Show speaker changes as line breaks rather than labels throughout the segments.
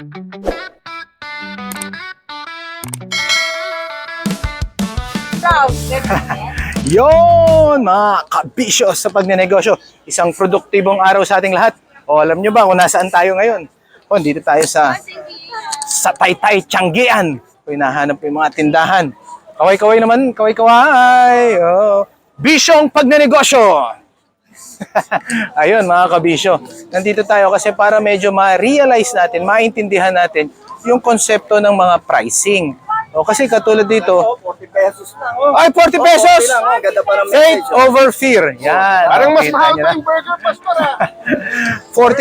Yon, mga kabisyo sa pagnenegosyo. Isang produktibong araw sa ating lahat. O alam nyo ba kung nasaan tayo ngayon? O, dito tayo sa Taytay, Tianggian. O, hinahanap po yung mga tindahan. Kaway-kaway naman, kaway-kaway. O, bisyong pagnenegosyo. Ayun, mga kabisyo. Nandito tayo kasi para medyo ma-realize natin, maintindihan natin yung konsepto ng mga pricing. O, kasi katulad dito,
40 pesos lang. Oh.
ay, 40 pesos!
Oh, ganda pa ng
Faith over fear. Yan.
Parang mas
kita
mahal
nyo
pa
na.
yung burger, Pastor.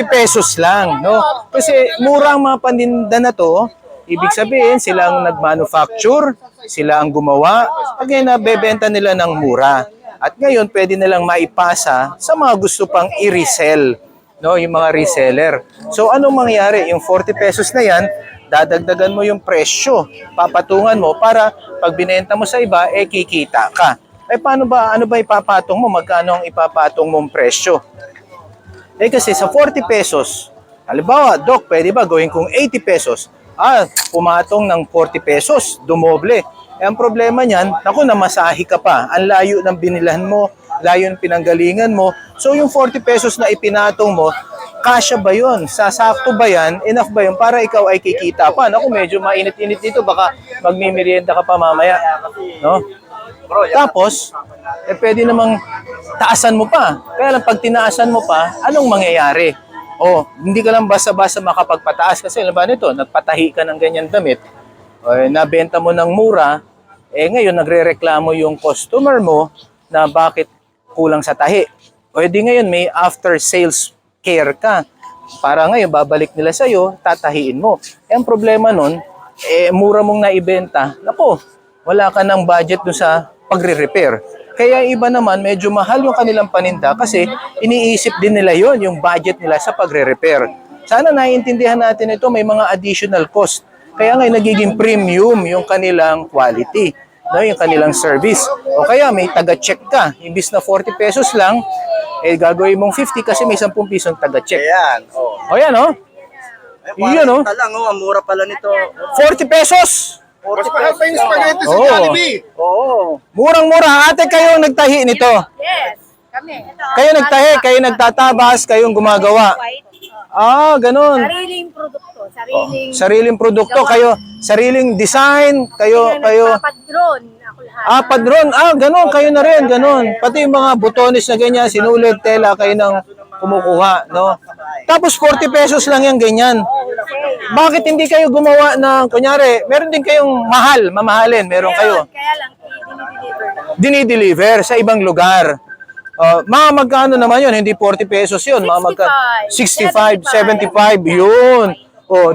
40 pesos lang, no? Kasi mura ang mga paninda na to. Ibig sabihin, sila ang nag-manufacture, sila ang gumawa, again, nabebenta nila ng mura. At ngayon, pwede nilang maipasa sa mga gusto pang i-resell, no? Yung mga reseller. So, anong mangyari? Yung 40 pesos na yan, dadagdagan mo yung presyo, papatungan mo para pag binenta mo sa iba, eh kikita ka. Eh paano ba, ano ba ipapatong mo? Magkano ang ipapatong mong presyo? Eh kasi sa 40 pesos, halimbawa, Doc, pwede ba gawin kong 80 pesos? Pumatong ng 40 pesos, dumoble. Eh ang problema niyan, naku, namasahi ka pa. Ang layo ng binilahan mo, layo ng pinanggalingan mo. So yung 40 pesos na ipinatong mo, kasya ba yun? Sasakto ba yan? Enough ba yun? Para ikaw ay kikita pa. Naku, medyo mainit-init dito. Baka magmimerienda ka pa mamaya. No? Tapos, eh pwede namang taasan mo pa. Kaya lang pag tinaasan mo pa, anong mangyayari? Hindi ka lang basta-basta makapagpataas. Kasi alam ba nito, nagpatahi ka ng ganyan damit. Nabenta mo ng mura. Ngayon, nagre-reklamo yung customer mo na bakit kulang sa tahi. Di ngayon, may after-sales care ka. Para ngayon, babalik nila sa'yo, tatahiin mo. Ang problema nun, mura mong naibenta. Naku, wala ka ng budget dun sa pagre-repair. Kaya iba naman, medyo mahal yung kanilang paninda kasi iniisip din nila yon yung budget nila sa pagre-repair. Sana naiintindihan natin ito, may mga additional cost. Kaya ngayon, nagiging premium yung kanilang quality, no, yung kanilang service. O kaya may taga-check ka. Imbis na 40 pesos lang, gagawin mong 50 kasi may 10 pisong taga-check.
Ayan.
Yan, Iyon,
Talang, ang mura pala nito.
40 pesos!
40 pesos. Pa yung spaghetti sa Jollibee.
Oo. Murang-mura. Ate, kayo ang nagtahi nito.
Yes, kami.
Kayo nagtahi, kayo nagtatabas, kayong gumagawa. Ganun.
Sariling produkto,
Sariling produkto, kayo, sariling design, kayo.
Nagpapadron ako lahat.
Padron. Ganun, kayo na rin, ganun. Pati yung mga butones na ganyan, sinulid, tela, kayo nang kumukuha, no? Tapos 40 pesos lang yung ganyan. Bakit hindi kayo gumawa ng, kunyari, meron din kayong mamahalin, meron kayo.
Kaya lang,
Dinideliver sa ibang lugar. Mga magkano naman yun? Hindi 40 pesos yun. Mga 65, 75, yun.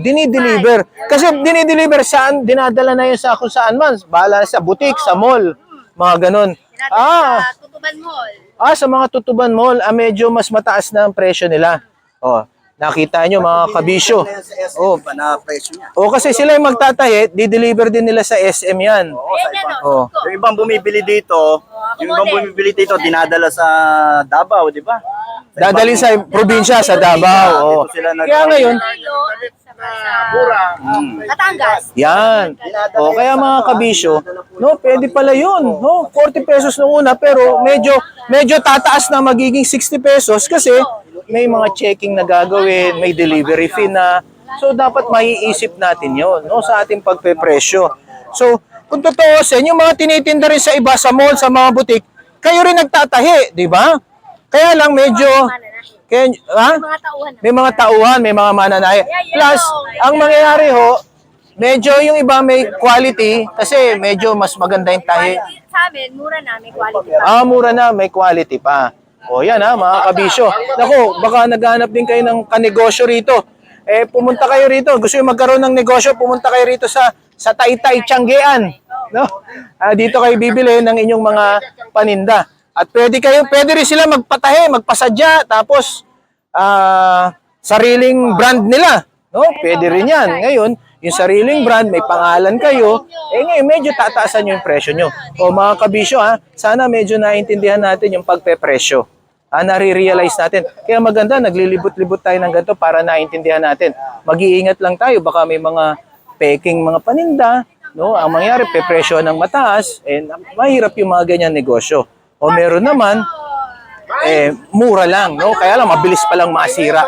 Dinideliver. Kasi dinideliver saan? Dinadala na yun sa kung saan man. Bahala sa butik, sa mall. Mga ganun.
sa Tutuban Mall.
Sa mga Tutuban Mall, medyo mas mataas na ang presyo nila. Nakita nyo mga kabisyo.
Na presyo niya.
Kasi sila yung magtatahi, di-deliver din nila sa SM yan.
Yung ibang bumibili dito, dinadala sa Davao, di ba?
Dadalhin sa probinsya, sa Davao. Kaya ngayon,
Batangas.
yan. Kaya mga kabisyo, pwede pala yun. 40 pesos nung una, pero medyo tataas na magiging 60 pesos kasi may mga checking na gagawin, may delivery fee na. So, dapat maiisip natin yun, sa ating pagpepresyo. So, kung totoo yung mga tinitinda rin sa iba, sa mall, sa mga butik, kayo rin nagtatahi, di ba? Kaya lang medyo... May mga tauhan, may mga mananahe. Plus, ang mangyayari medyo yung iba may quality kasi medyo mas maganda yung tahi.
Sa amin, mura na, may quality pa.
Mura na, may quality pa. Yan mga kabisyo. Naku, baka naghahanap din kayo ng kanegosyo rito. Pumunta kayo rito. Gusto yung magkaroon ng negosyo, pumunta kayo rito sa Taytay, Tianggian. No? Dito kayo bibili ng inyong mga paninda. At pwede rin sila magpatahe, magpasadya, tapos sariling brand nila. No? Pwede rin yan. Ngayon, yung sariling brand, may pangalan kayo, ngayon medyo tataasan nyo yung presyo nyo. Mga kabisyo, sana medyo naintindihan natin yung pagpepresyo. nare-realize natin. Kaya maganda, naglilibot-libot tayo ng ganito para naintindihan natin. Mag-iingat lang tayo, baka may mga peking mga paninda, no? Ang mangyari, pepresyo ng mataas, mahirap yung mga ganyan negosyo. O meron naman, mura lang, no? Kaya lang, mabilis palang masira.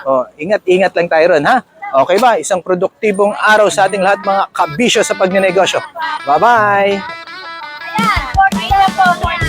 O, ingat-ingat lang tayo ron, ha? Okay ba? Isang produktibong araw sa ating lahat mga kabisyo sa pagnenegosyo. Bye-bye!
Ayan, 4 na po.